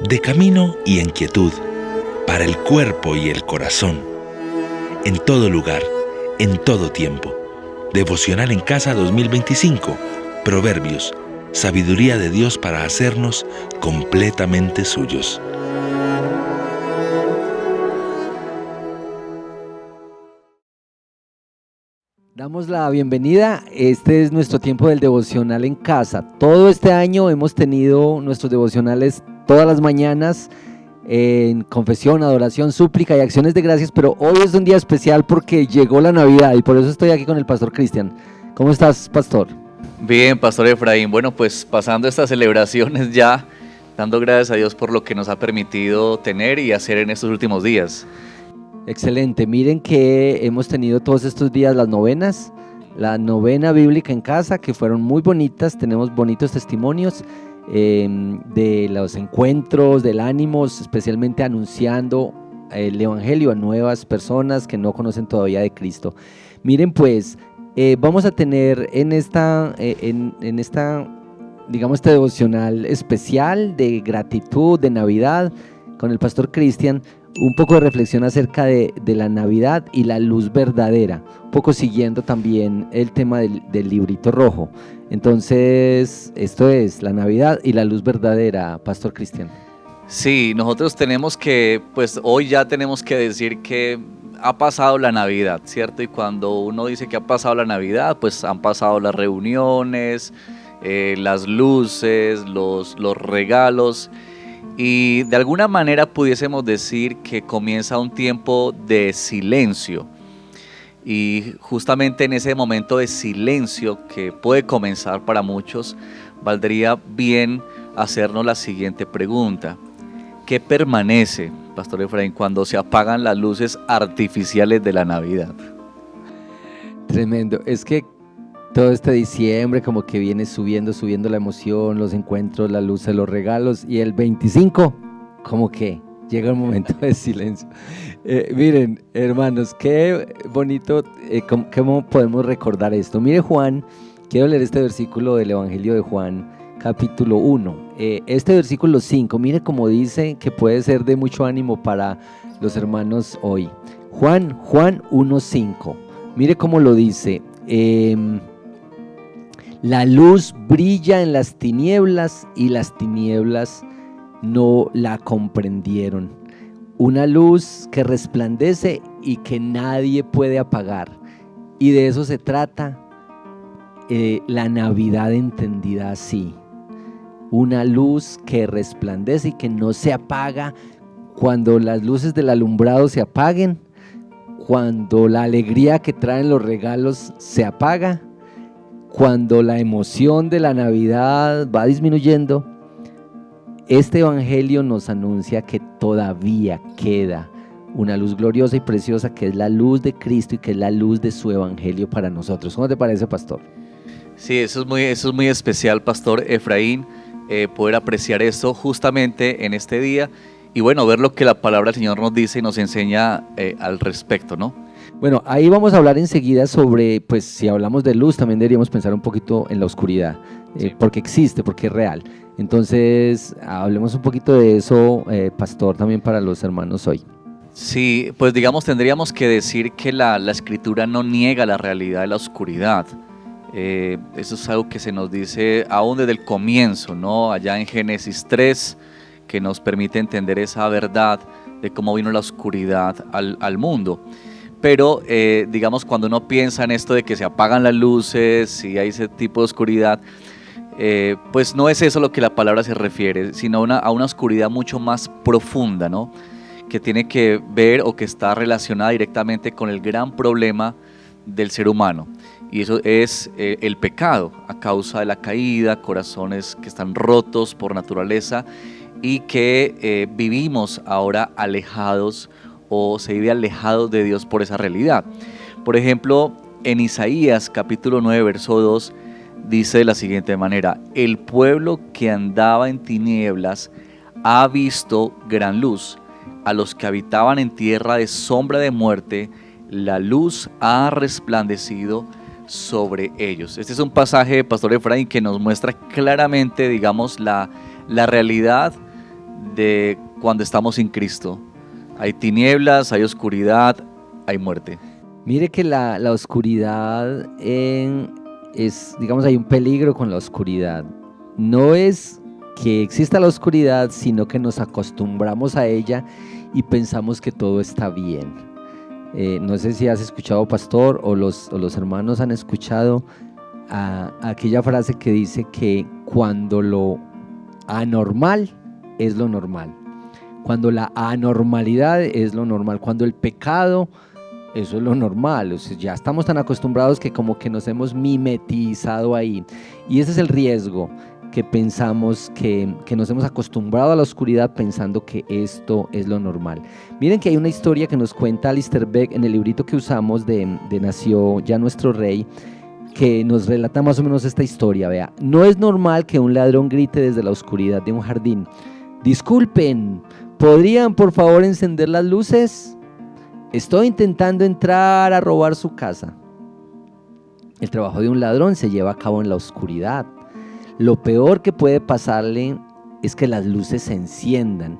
de camino y en quietud, para el cuerpo y el corazón, en todo lugar, en todo tiempo. Devocional en Casa 2025, Proverbios, sabiduría de Dios para hacernos completamente suyos. Damos la bienvenida. Este es nuestro tiempo del devocional en casa. Todo este año hemos tenido nuestros devocionales todas las mañanas en confesión, adoración, súplica y acciones de gracias, pero hoy es un día especial porque llegó la Navidad y por eso estoy aquí con el pastor Cristian. ¿Cómo estás, pastor? Bien, pastor Efraín. Bueno, pues pasando estas celebraciones ya, dando gracias a Dios por lo que nos ha permitido tener y hacer en estos últimos días. Excelente, miren que hemos tenido todos estos días las novenas, la novena bíblica en casa, que fueron muy bonitas, tenemos bonitos testimonios de los encuentros, del ánimo, especialmente anunciando el evangelio a nuevas personas que no conocen todavía de Cristo. Miren pues, vamos a tener en esta, digamos, este devocional especial de gratitud, de Navidad, con el pastor Cristian, un poco de reflexión acerca de la Navidad y la luz verdadera, un poco siguiendo también el tema del librito rojo. Entonces, esto es la Navidad y la luz verdadera, pastor Cristian. Sí, nosotros tenemos que, pues hoy ya tenemos que decir que ha pasado la Navidad, ¿cierto? Y cuando uno dice que ha pasado la Navidad, pues han pasado las reuniones, las luces, los regalos. Y de alguna manera pudiésemos decir que comienza un tiempo de silencio. Y justamente en ese momento de silencio que puede comenzar para muchos, valdría bien hacernos la siguiente pregunta. ¿Qué permanece, pastor Efraín, cuando se apagan las luces artificiales de la Navidad? Tremendo, es que todo este diciembre como que viene subiendo la emoción, los encuentros, la luz de los regalos, y el 25 como que llega un momento de silencio. Miren, hermanos, qué bonito, ¿cómo podemos recordar esto? Mire Juan, quiero leer este versículo del Evangelio de Juan, capítulo 1. Este versículo 5, mire cómo dice que puede ser de mucho ánimo para los hermanos hoy. Juan 1:5, mire cómo lo dice. La luz brilla en las tinieblas y las tinieblas no la comprendieron. Una luz que resplandece y que nadie puede apagar. Y de eso se trata la Navidad entendida así. Una luz que resplandece y que no se apaga cuando las luces del alumbrado se apaguen, cuando la alegría que traen los regalos se apaga, cuando la emoción de la Navidad va disminuyendo. Este evangelio nos anuncia que todavía queda una luz gloriosa y preciosa, que es la luz de Cristo y que es la luz de su evangelio para nosotros. ¿Cómo te parece, pastor? Sí, eso es muy especial, pastor Efraín, poder apreciar esto justamente en este día y bueno, ver lo que la palabra del Señor nos dice y nos enseña al respecto, ¿no? Bueno, ahí vamos a hablar enseguida sobre, pues si hablamos de luz, también deberíamos pensar un poquito en la oscuridad, sí, porque existe, porque es real. Entonces, hablemos un poquito de eso, pastor, también para los hermanos hoy. Sí, pues digamos, tendríamos que decir que la Escritura no niega la realidad de la oscuridad. Eso es algo que se nos dice aún desde el comienzo, ¿no? Allá en Génesis 3, que nos permite entender esa verdad de cómo vino la oscuridad al mundo. Pero digamos, cuando uno piensa en esto de que se apagan las luces y hay ese tipo de oscuridad, pues no es eso lo que la palabra se refiere, sino a una oscuridad mucho más profunda, ¿no? Que tiene que ver o que está relacionada directamente con el gran problema del ser humano. Y eso es el pecado, a causa de la caída, corazones que están rotos por naturaleza y que vivimos ahora alejados, o se vive alejado de Dios por esa realidad. Por ejemplo, en Isaías capítulo 9, verso 2, dice de la siguiente manera: el pueblo que andaba en tinieblas ha visto gran luz. A los que habitaban en tierra de sombra de muerte, la luz ha resplandecido sobre ellos. Este es un pasaje, pastor Efraín, que nos muestra claramente, digamos, la realidad de cuando estamos sin Cristo. Hay tinieblas, hay oscuridad, hay muerte. Mire que la oscuridad digamos, hay un peligro con la oscuridad. No es que exista la oscuridad, sino que nos acostumbramos a ella y pensamos que todo está bien. No sé si has escuchado, pastor, o los hermanos han escuchado aquella frase que dice que cuando lo anormal es lo normal, cuando la anormalidad es lo normal, cuando el pecado, eso es lo normal. O sea, ya estamos tan acostumbrados que como que nos hemos mimetizado ahí, y ese es el riesgo, que pensamos que nos hemos acostumbrado a la oscuridad pensando que esto es lo normal. Miren que hay una historia que nos cuenta Alistair Begg en el librito que usamos de Nació ya nuestro Rey, que nos relata más o menos esta historia. Vea, no es normal que un ladrón grite desde la oscuridad de un jardín: disculpen, ¿podrían por favor encender las luces? Estoy intentando entrar a robar su casa. El trabajo de un ladrón se lleva a cabo en la oscuridad. Lo peor que puede pasarle es que las luces se enciendan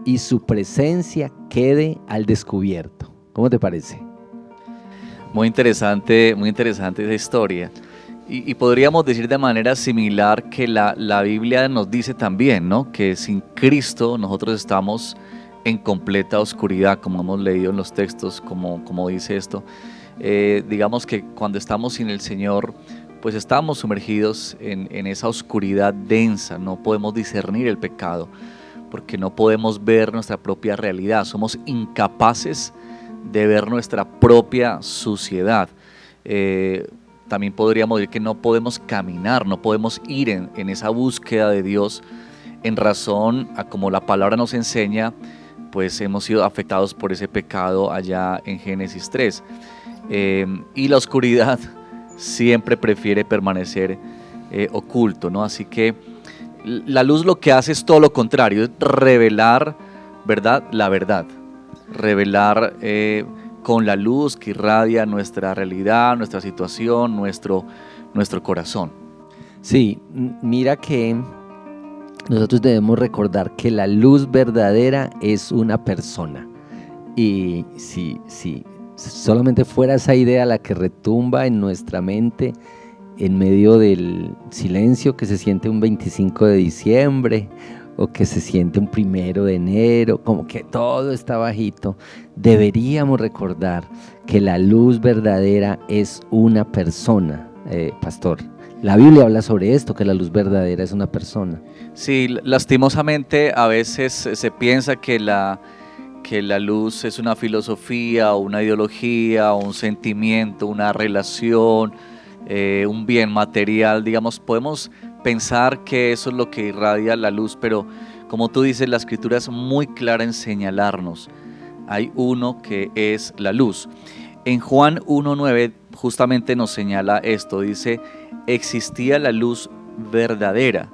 y su presencia quede al descubierto. ¿Cómo te parece? Muy interesante esa historia. Y podríamos decir de manera similar que la Biblia nos dice también, ¿no?, que sin Cristo nosotros estamos en completa oscuridad, como hemos leído en los textos, como dice esto. Digamos que cuando estamos sin el Señor, pues estamos sumergidos en esa oscuridad densa. No podemos discernir el pecado, porque no podemos ver nuestra propia realidad. Somos incapaces de ver nuestra propia suciedad. También podríamos decir que no podemos caminar, no podemos ir en esa búsqueda de Dios, en razón a como la palabra nos enseña, pues hemos sido afectados por ese pecado allá en Génesis 3. Y la oscuridad siempre prefiere permanecer oculto, ¿no? Así que la luz lo que hace es todo lo contrario, es revelar, ¿verdad?, la verdad. Revelar con la luz que irradia nuestra realidad, nuestra situación, nuestro corazón. Sí, mira que nosotros debemos recordar que la luz verdadera es una persona. Y si solamente fuera esa idea la que retumba en nuestra mente en medio del silencio que se siente un 25 de diciembre o que se siente un 1 de enero, como que todo está bajito, deberíamos recordar que la luz verdadera es una persona, pastor. La Biblia habla sobre esto, que la luz verdadera es una persona. Sí, lastimosamente a veces se piensa que la luz es una filosofía, o una ideología, o un sentimiento, una relación, un bien material. Digamos, podemos pensar que eso es lo que irradia la luz, pero como tú dices, la Escritura es muy clara en señalarnos. Hay uno que es la luz. En Juan 1:9 justamente nos señala esto, dice: existía la luz verdadera,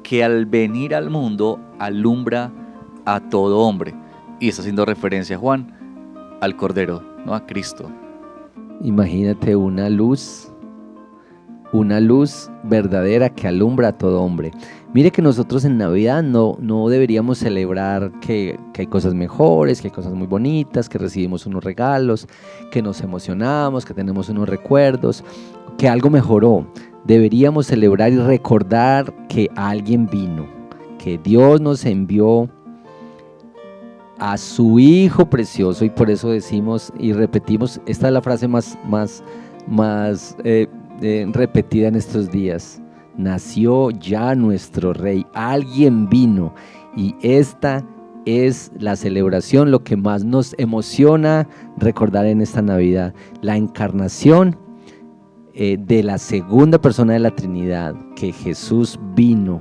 que al venir al mundo alumbra a todo hombre. Y está haciendo referencia, Juan, al Cordero, ¿no?, a Cristo. Imagínate una luz verdadera que alumbra a todo hombre. Mire que nosotros en Navidad no deberíamos celebrar que hay cosas mejores, que hay cosas muy bonitas, que recibimos unos regalos, que nos emocionamos, que tenemos unos recuerdos, que algo mejoró. Deberíamos celebrar y recordar que alguien vino, que Dios nos envió a su Hijo precioso, y por eso decimos y repetimos, esta es la frase más repetida en estos días: nació ya nuestro Rey, alguien vino. Y esta es la celebración, lo que más nos emociona recordar en esta Navidad, la encarnación de la segunda persona de la Trinidad, que Jesús vino.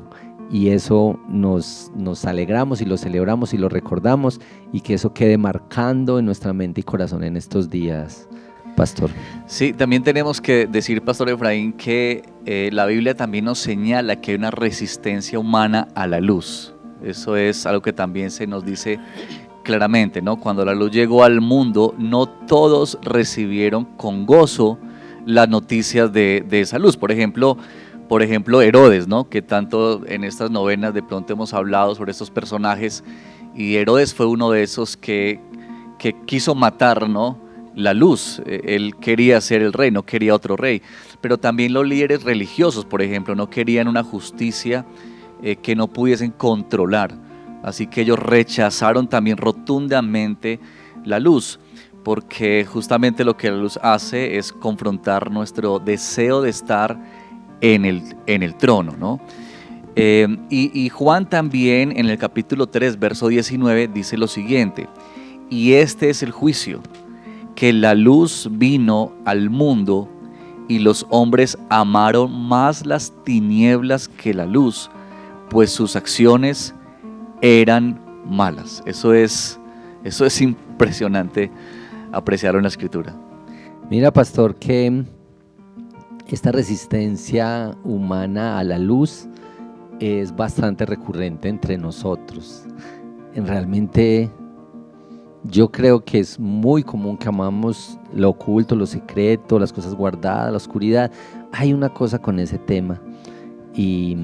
Y eso nos alegramos y lo celebramos y lo recordamos, y que eso quede marcando en nuestra mente y corazón en estos días, pastor. Sí, también tenemos que decir, pastor Efraín, que la Biblia también nos señala que hay una resistencia humana a la luz. Eso es algo que también se nos dice claramente, ¿no? Cuando la luz llegó al mundo, no todos recibieron con gozo las noticias de esa luz. Por ejemplo, por ejemplo, Herodes, ¿no? Que tanto en estas novenas de pronto hemos hablado sobre estos personajes, y Herodes fue uno de esos que quiso matar, ¿no?, la luz. Él quería ser el rey, no quería otro rey. Pero también los líderes religiosos, por ejemplo, no querían una justicia que no pudiesen controlar. Así que ellos rechazaron también rotundamente la luz, porque justamente lo que la luz hace es confrontar nuestro deseo de estar en el trono, ¿no? Y Juan también en el capítulo 3, verso 19 dice lo siguiente: y este es el juicio, que la luz vino al mundo y los hombres amaron más las tinieblas que la luz, pues sus acciones eran malas. Eso es impresionante apreciarlo en la Escritura. Mira, pastor, que esta resistencia humana a la luz es bastante recurrente entre nosotros. Realmente yo creo que es muy común que amamos lo oculto, lo secreto, las cosas guardadas, la oscuridad. Hay una cosa con ese tema y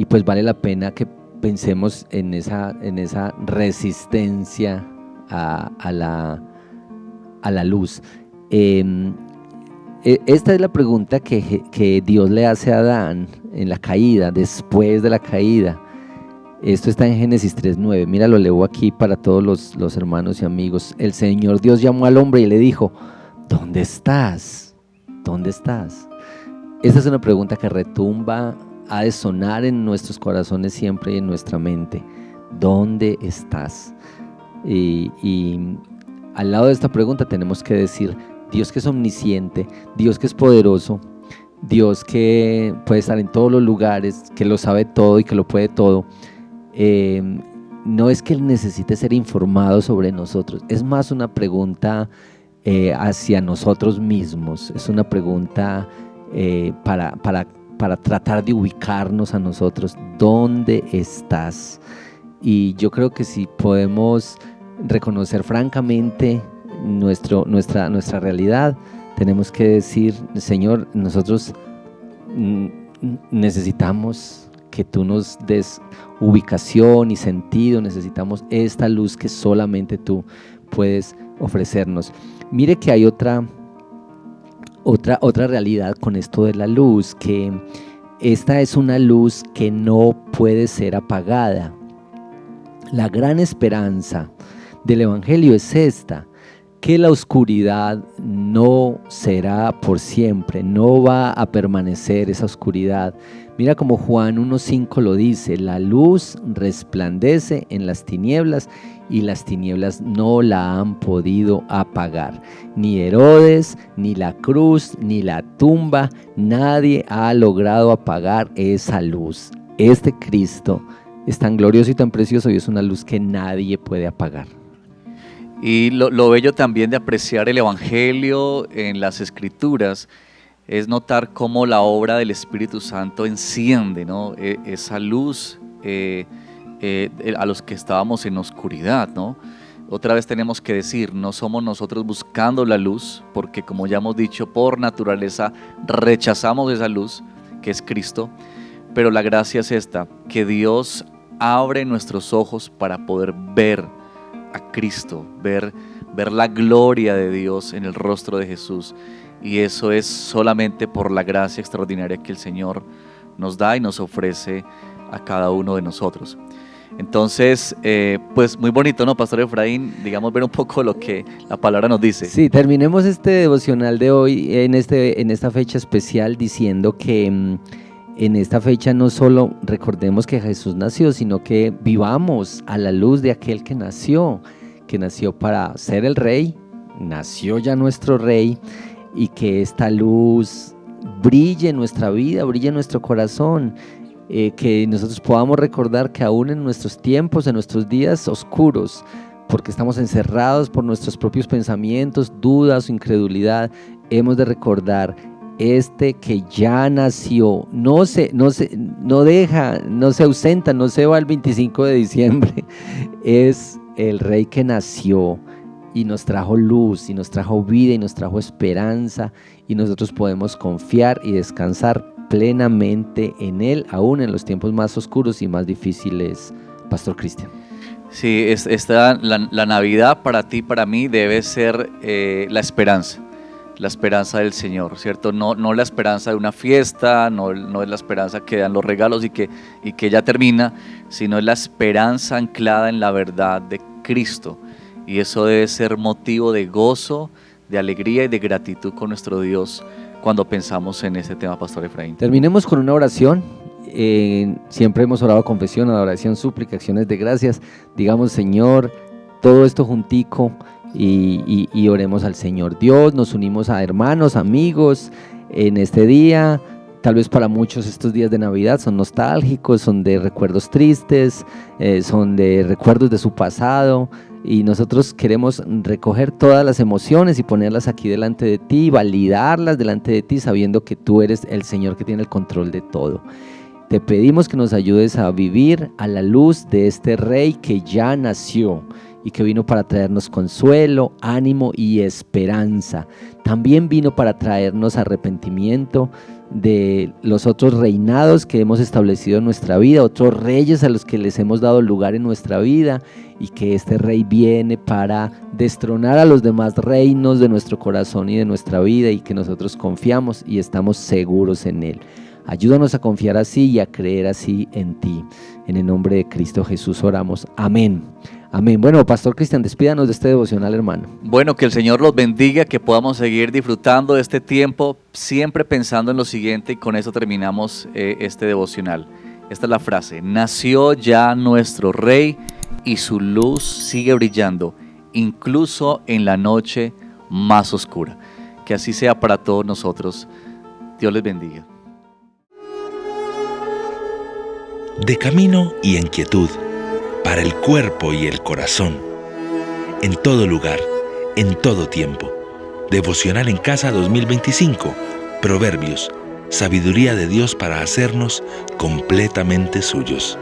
pues vale la pena que pensemos en esa resistencia a la luz. Esta es la pregunta que Dios le hace a Adán en la caída, después de la caída. Esto está en Génesis 3:9. Mira, lo leo aquí para todos los hermanos y amigos. El Señor Dios llamó al hombre y le dijo: ¿dónde estás? ¿Dónde estás? Esta es una pregunta que retumba, ha de sonar en nuestros corazones siempre y en nuestra mente. ¿Dónde estás? Y al lado de esta pregunta tenemos que decir: Dios que es omnisciente, Dios que es poderoso, Dios que puede estar en todos los lugares, que lo sabe todo y que lo puede todo. No es que Él necesite ser informado sobre nosotros, es más una pregunta hacia nosotros mismos, es una pregunta para tratar de ubicarnos a nosotros. ¿Dónde estás? Y yo creo que si podemos reconocer francamente nuestra realidad, tenemos que decir: Señor, nosotros necesitamos que tú nos des ubicación y sentido, necesitamos esta luz que solamente tú puedes ofrecernos. Mire que hay otra realidad con esto de la luz, que esta es una luz que no puede ser apagada. La gran esperanza del Evangelio es esta: que la oscuridad no será por siempre, no va a permanecer esa oscuridad. Mira como Juan 1:5 lo dice: la luz resplandece en las tinieblas y las tinieblas no la han podido apagar. Ni Herodes, ni la cruz, ni la tumba, nadie ha logrado apagar esa luz. Este Cristo es tan glorioso y tan precioso y es una luz que nadie puede apagar. Y lo bello también de apreciar el Evangelio en las Escrituras es notar cómo la obra del Espíritu Santo enciende, ¿no?, esa luz a los que estábamos en oscuridad, ¿no? Otra vez tenemos que decir, no somos nosotros buscando la luz, porque como ya hemos dicho, por naturaleza rechazamos esa luz que es Cristo, pero la gracia es esta, que Dios abre nuestros ojos para poder ver a Cristo, ver la gloria de Dios en el rostro de Jesús, y eso es solamente por la gracia extraordinaria que el Señor nos da y nos ofrece a cada uno de nosotros. Entonces, pues muy bonito, ¿no, Pastor Efraín? Digamos, ver un poco lo que la palabra nos dice. Sí, terminemos este devocional de hoy en esta fecha especial diciendo que en esta fecha no solo recordemos que Jesús nació, sino que vivamos a la luz de aquel que nació para ser el Rey, nació ya nuestro Rey, y que esta luz brille en nuestra vida, brille en nuestro corazón, que nosotros podamos recordar que aún en nuestros tiempos, en nuestros días oscuros, porque estamos encerrados por nuestros propios pensamientos, dudas o incredulidad, hemos de recordar este que ya nació, no se ausenta, no se va el 25 de diciembre, es el Rey que nació y nos trajo luz, y nos trajo vida, y nos trajo esperanza, y nosotros podemos confiar y descansar plenamente en Él, aún en los tiempos más oscuros y más difíciles, Pastor Cristian. Sí, la Navidad para ti, para mí, debe ser la esperanza del Señor, ¿cierto? No la esperanza de una fiesta, no es la esperanza que dan los regalos y que ya termina, sino es la esperanza anclada en la verdad de Cristo. Y eso debe ser motivo de gozo, de alegría y de gratitud con nuestro Dios cuando pensamos en este tema, Pastor Efraín. Terminemos con una oración. Siempre hemos orado confesión, adoración, súplica, acciones de gracias. Digamos, Señor, todo esto juntico y oremos al Señor. Dios, nos unimos a hermanos, amigos en este día. Tal vez para muchos estos días de Navidad son nostálgicos, son de recuerdos tristes, son de recuerdos de su pasado, y nosotros queremos recoger todas las emociones y ponerlas aquí delante de ti, validarlas delante de ti, sabiendo que tú eres el Señor que tiene el control de todo. Te pedimos que nos ayudes a vivir a la luz de este Rey que ya nació y que vino para traernos consuelo, ánimo y esperanza. También vino para traernos arrepentimiento de los otros reinados que hemos establecido en nuestra vida, otros reyes a los que les hemos dado lugar en nuestra vida, y que este Rey viene para destronar a los demás reinos de nuestro corazón y de nuestra vida, y que nosotros confiamos y estamos seguros en Él. Ayúdanos a confiar así y a creer así en ti. En el nombre de Cristo Jesús oramos. Amén. Amén. Bueno, Pastor Cristian, despídanos de este devocional, hermano. Bueno, que el Señor los bendiga, que podamos seguir disfrutando de este tiempo, siempre pensando en lo siguiente, y con eso terminamos este devocional. Esta es la frase: nació ya nuestro Rey y su luz sigue brillando, incluso en la noche más oscura. Que así sea para todos nosotros. Dios les bendiga. De camino y en quietud, para el cuerpo y el corazón, en todo lugar, en todo tiempo. Devocional en Casa 2025, Proverbios, sabiduría de Dios para hacernos completamente suyos.